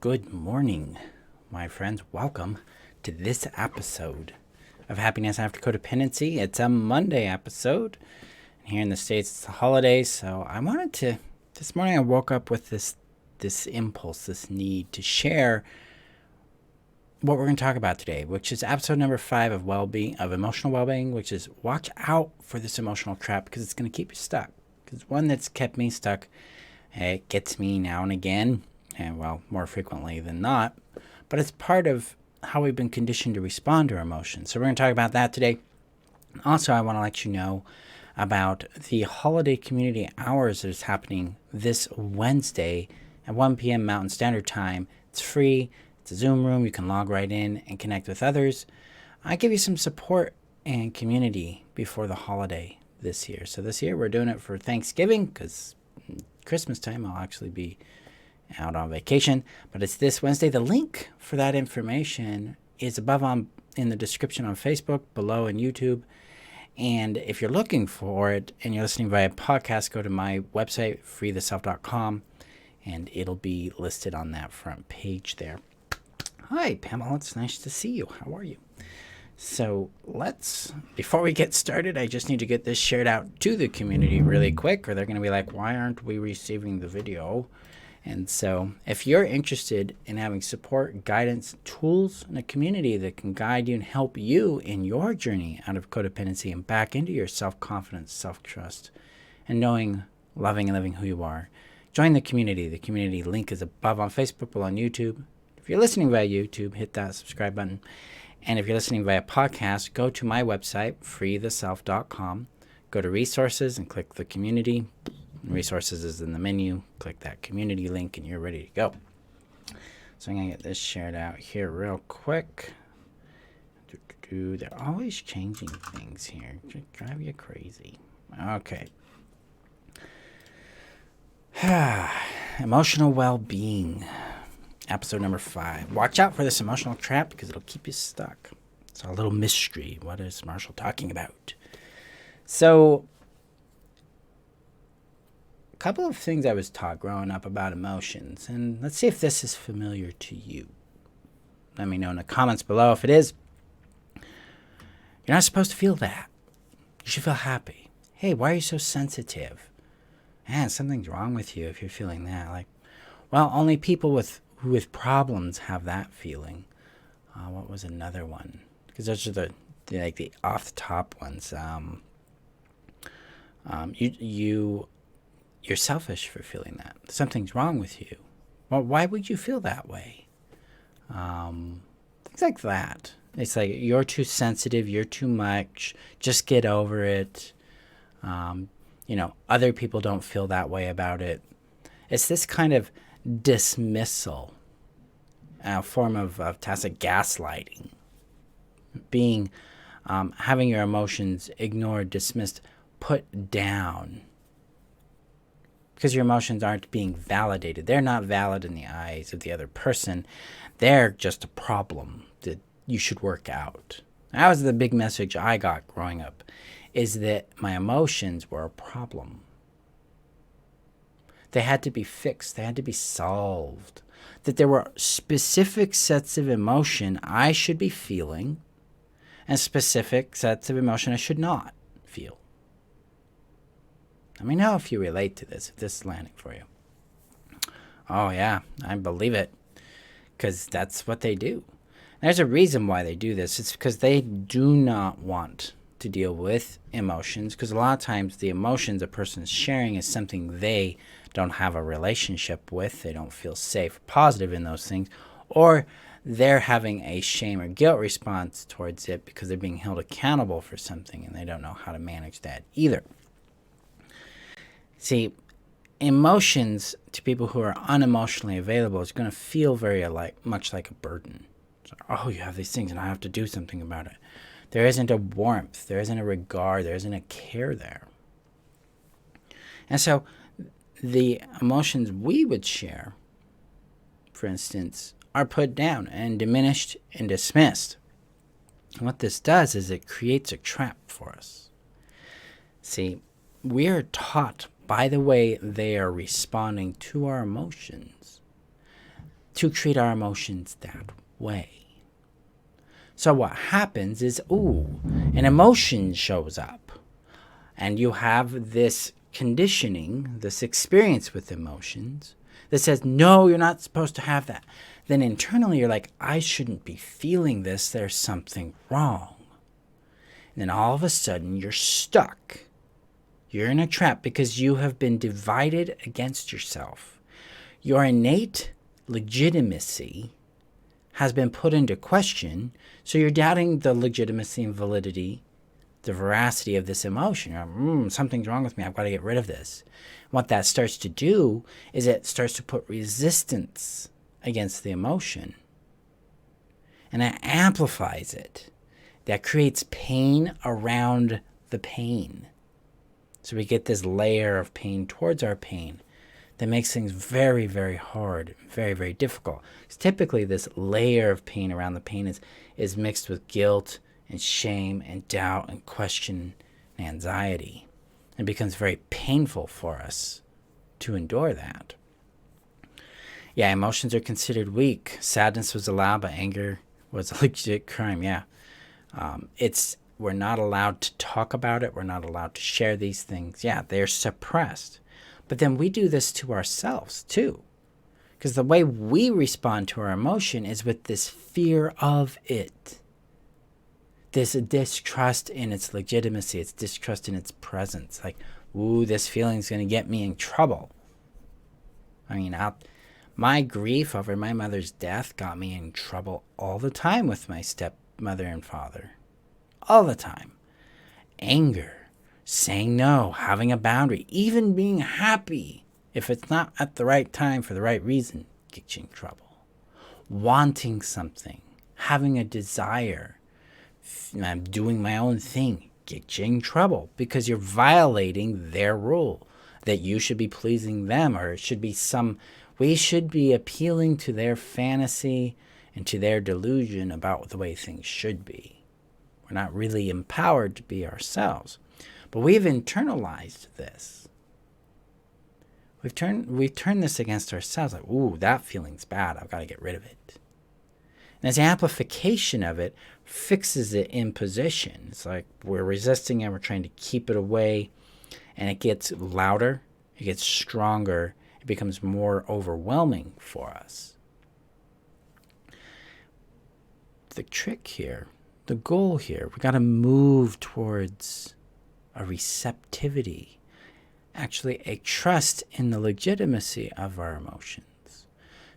Good morning, my friends. Welcome to this episode of Happiness After Codependency. It's a Monday episode. And here in the States, it's the holidays. So I wanted to, this morning I woke up with this impulse, this need to share what we're going to talk about today, which is episode number 5 of emotional well-being, which is watch out for this emotional trap because it's going to keep you stuck. Because one that's kept me stuck, it gets me now and again, and more frequently than not, but it's part of how we've been conditioned to respond to our emotions. So we're going to talk about that today. Also, I want to let you know about the holiday community hours that is happening this Wednesday at 1 p.m. Mountain Standard Time. It's free. It's a Zoom room. You can log right in and connect with others. I give you some support and community before the holiday this year. So this year we're doing it for Thanksgiving because Christmas time I'll actually be out on vacation, but it's this Wednesday. The link for that information is above in the description on Facebook, below in YouTube. And if you're looking for it and you're listening via podcast, go to my website, freetheself.com, and it'll be listed on that front page there. Hi, Pamela. It's nice to see you. How are you? So before we get started, I just need to get this shared out to the community really quick, or they're going to be like, why aren't we receiving the video? And so if you're interested in having support, guidance, tools, and a community that can guide you and help you in your journey out of codependency and back into your self-confidence, self-trust, and knowing, loving, and living who you are, join the community. The community link is above on Facebook, below on YouTube. If you're listening via YouTube, hit that subscribe button. And if you're listening via podcast, go to my website, freetheself.com, go to resources and click the community. Resources is in the menu. Click that community link and you're ready to go. So I'm going to get this shared out here real quick. They're always changing things here. Just drive you crazy. Okay. Emotional well-being. Episode number 5. Watch out for this emotional trap because it'll keep you stuck. It's a little mystery. What is Marshall talking about? So, a couple of things I was taught growing up about emotions, and let's see if this is familiar to you. Let me know in the comments below if it is. You're not supposed to feel that. You should feel happy. Hey, why are you so sensitive? Man, something's wrong with you if you're feeling that. Only people with problems have that feeling. What was another one? Because those are the off the top ones. You're selfish for feeling that. Something's wrong with you. Well, why would you feel that way? Things like that. It's like you're too sensitive. You're too much. Just get over it. Other people don't feel that way about it. It's this kind of dismissal, a form of tacit gaslighting. Having your emotions ignored, dismissed, put down. Because your emotions aren't being validated. They're not valid in the eyes of the other person. They're just a problem that you should work out. That was the big message I got growing up, is that my emotions were a problem. They had to be fixed. They had to be solved. That there were specific sets of emotion I should be feeling and specific sets of emotion I should not feel. Let me know if you relate to this, if this is landing for you. Oh, yeah, I believe it, because that's what they do. There's a reason why they do this. It's because they do not want to deal with emotions, because a lot of times the emotions a person is sharing is something they don't have a relationship with. They don't feel safe, positive in those things, or they're having a shame or guilt response towards it because they're being held accountable for something, and they don't know how to manage that either. See, emotions to people who are unemotionally available is going to feel very much like a burden. So, you have these things and I have to do something about it. There isn't a warmth, there isn't a regard, there isn't a care there. And so the emotions we would share, for instance, are put down and diminished and dismissed. And what this does is it creates a trap for us. See, we are taught by the way they are responding to our emotions to treat our emotions that way. So what happens is, an emotion shows up, and you have this conditioning, this experience with emotions that says, no, you're not supposed to have that. Then internally you're like, I shouldn't be feeling this. There's something wrong. And then all of a sudden you're stuck. You're in a trap because you have been divided against yourself. Your innate legitimacy has been put into question, so you're doubting the legitimacy and validity, the veracity of this emotion. You're, something's wrong with me. I've got to get rid of this. What that starts to do is it starts to put resistance against the emotion, and it amplifies it. That creates pain around the pain. So we get this layer of pain towards our pain that makes things very, very hard, very, very difficult. Because typically this layer of pain around the pain is mixed with guilt and shame and doubt and question and anxiety. It becomes very painful for us to endure that. Yeah, emotions are considered weak. Sadness was allowed, but anger was a legit crime. Yeah. We're not allowed to talk about it. We're not allowed to share these things. Yeah, they're suppressed. But then we do this to ourselves too. Because the way we respond to our emotion is with this fear of it. This distrust in its legitimacy. It's distrust in its presence. Like, this feeling's going to get me in trouble. I mean, my grief over my mother's death got me in trouble all the time with my stepmother and father. All the time. Anger, saying no, having a boundary, even being happy, if it's not at the right time for the right reason, gets you in trouble. Wanting something, having a desire, doing my own thing, gets you in trouble because you're violating their rule that you should be pleasing them, or it should be we should be appealing to their fantasy and to their delusion about the way things should be. We're not really empowered to be ourselves. But we've internalized this. We've turned this against ourselves. Like, that feeling's bad. I've got to get rid of it. And as amplification of it fixes it in position. It's like we're resisting it. We're trying to keep it away. And it gets louder. It gets stronger. It becomes more overwhelming for us. The trick here, the goal here, we got to move towards a receptivity, actually a trust in the legitimacy of our emotions.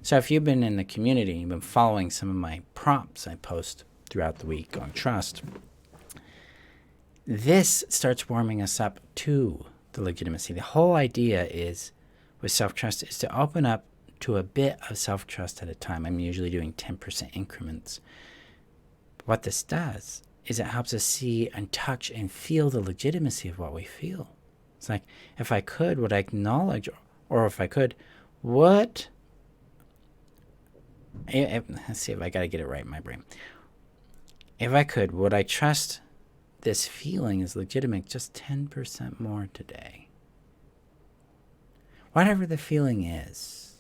So if you've been in the community and you've been following some of my prompts I post throughout the week on trust, this starts warming us up to the legitimacy. The whole idea is, with self-trust, is to open up to a bit of self-trust at a time. I'm usually doing 10% increments. What this does is it helps us see and touch and feel the legitimacy of what we feel. It's like, if I could, would I acknowledge, or if I could, let's see if I got to get it right in my brain. If I could, would I trust this feeling is legitimate just 10% more today? Whatever the feeling is,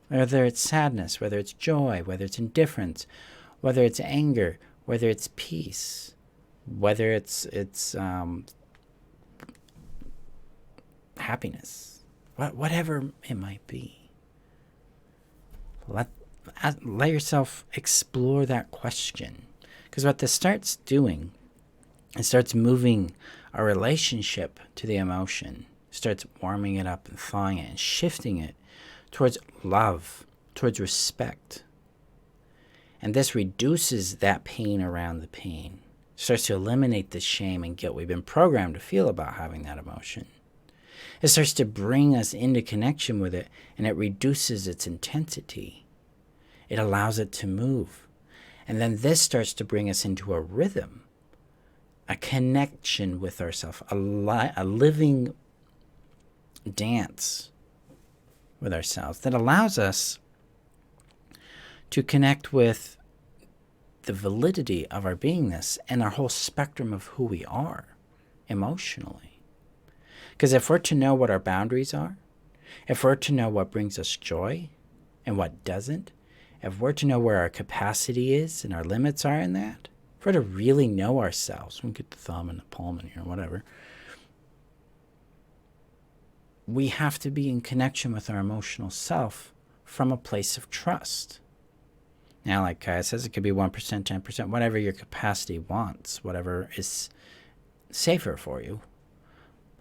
whether it's sadness, whether it's joy, whether it's indifference, whether it's anger, whether it's peace, whether it's happiness, whatever it might be. Let yourself explore that question. Because what this starts doing, it starts moving our relationship to the emotion, starts warming it up and thawing it and shifting it towards love, towards respect. And this reduces that pain around the pain. Starts to eliminate the shame and guilt we've been programmed to feel about having that emotion. It starts to bring us into connection with it, and it reduces its intensity. It allows it to move. And then this starts to bring us into a rhythm, a connection with ourselves, a living dance with ourselves that allows us to connect with the validity of our beingness and our whole spectrum of who we are emotionally. Because if we're to know what our boundaries are, if we're to know what brings us joy, and what doesn't, if we're to know where our capacity is and our limits are in that, if we're to really know ourselves, we can get the thumb and the palm in here, whatever, we have to be in connection with our emotional self from a place of trust. Now, like Kaya says, it could be 1%, 10%, whatever your capacity wants, whatever is safer for you.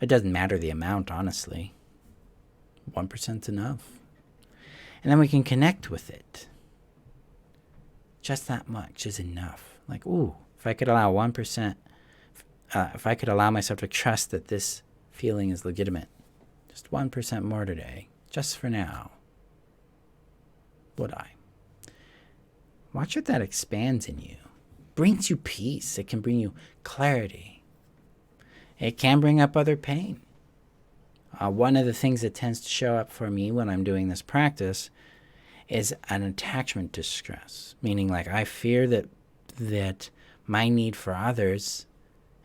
It doesn't matter the amount, honestly. 1%'s enough. And then we can connect with it. Just that much is enough. Like, ooh, if I could allow 1%, if I could allow myself to trust that this feeling is legitimate, just 1% more today, just for now, would I? Watch what that expands in you. Brings you peace. It can bring you clarity. It can bring up other pain. One of the things that tends to show up for me when I'm doing this practice is an attachment distress, meaning like I fear that my need for others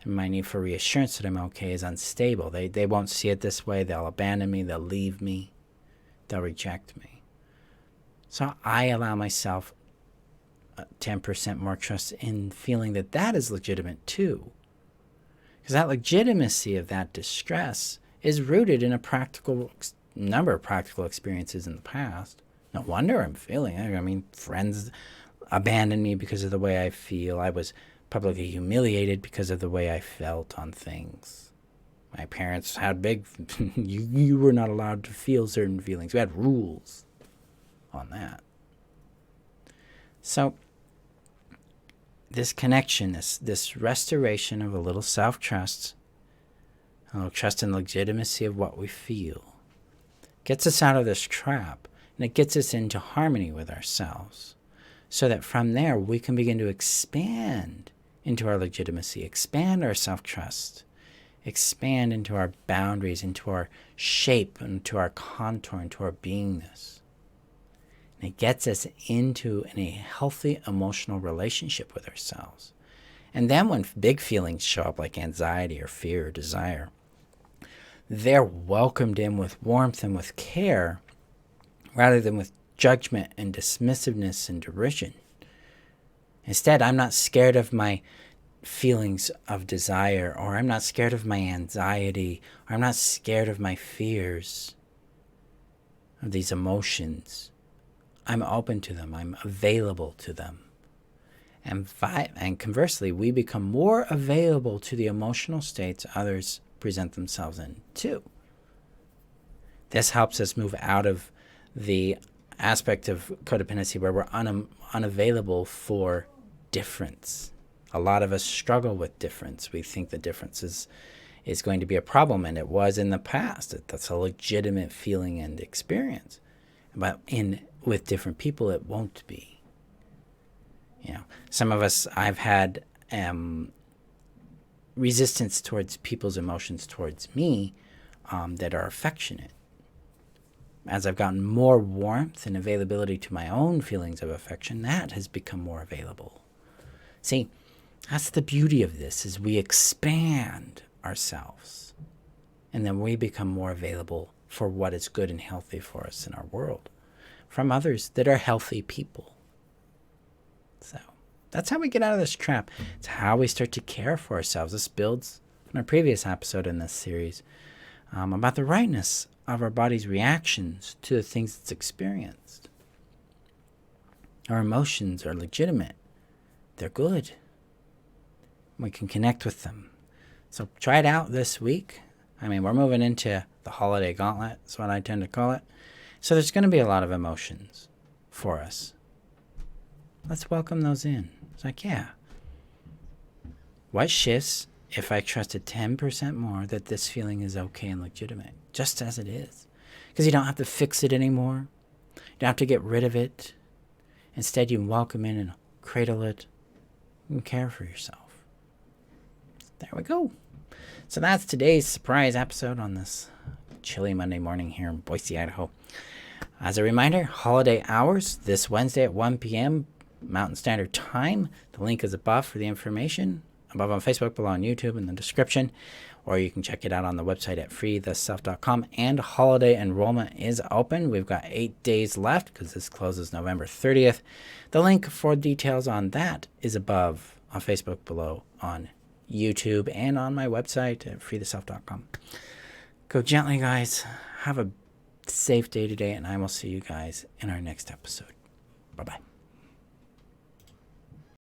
and my need for reassurance that I'm okay is unstable. They won't see it this way. They'll abandon me. They'll leave me. They'll reject me. So I allow myself 10% more trust in feeling that that is legitimate too. Because that legitimacy of that distress is rooted in a number of practical experiences in the past. No wonder I'm feeling it. I mean, friends abandoned me because of the way I feel. I was publicly humiliated because of the way I felt on things. My parents had you were not allowed to feel certain feelings. We had rules on that. So this connection, this restoration of a little self-trust, a little trust in the legitimacy of what we feel, gets us out of this trap, and it gets us into harmony with ourselves, so that from there we can begin to expand into our legitimacy, expand our self-trust, expand into our boundaries, into our shape, into our contour, into our beingness. And it gets us into a healthy emotional relationship with ourselves. And then when big feelings show up like anxiety or fear or desire, they're welcomed in with warmth and with care rather than with judgment and dismissiveness and derision. Instead, I'm not scared of my feelings of desire, or I'm not scared of my anxiety, or I'm not scared of my fears, of these emotions. I'm open to them. I'm available to them. And conversely, we become more available to the emotional states others present themselves in too. This helps us move out of the aspect of codependency where we're unavailable for difference. A lot of us struggle with difference. We think that difference is going to be a problem, and it was in the past. That's a legitimate feeling and experience. But with different people, it won't be. Some of us, I've had resistance towards people's emotions towards me that are affectionate. As I've gotten more warmth and availability to my own feelings of affection, that has become more available. See, that's the beauty of this, is we expand ourselves, and then we become more available for what is good and healthy for us in our world from others that are healthy people. So that's how we get out of this trap. It's how we start to care for ourselves. This builds on our previous episode in this series about the rightness of our body's reactions to the things it's experienced. Our emotions are legitimate. They're good. We can connect with them. So try it out this week. I mean, we're moving into the holiday gauntlet. That's what I tend to call it. So there's going to be a lot of emotions for us. Let's welcome those in. It's like, yeah. What shifts if I trusted 10% more that this feeling is okay and legitimate, just as it is? Because you don't have to fix it anymore. You don't have to get rid of it. Instead, you welcome in and cradle it and care for yourself. There we go. So that's today's surprise episode on this chilly Monday morning here in Boise, Idaho. As a reminder, holiday hours this Wednesday at 1 p.m. Mountain Standard Time. The link is above for the information. above on Facebook, below on YouTube in the description, or you can check it out on the website at freetheself.com. And holiday enrollment is open. We've got 8 days left because this closes November 30th. The link for details on that is above on Facebook, below on YouTube, and on my website at freetheself.com. Go gently, guys. Have a safe day today, and I will see you guys in our next episode. Bye-bye.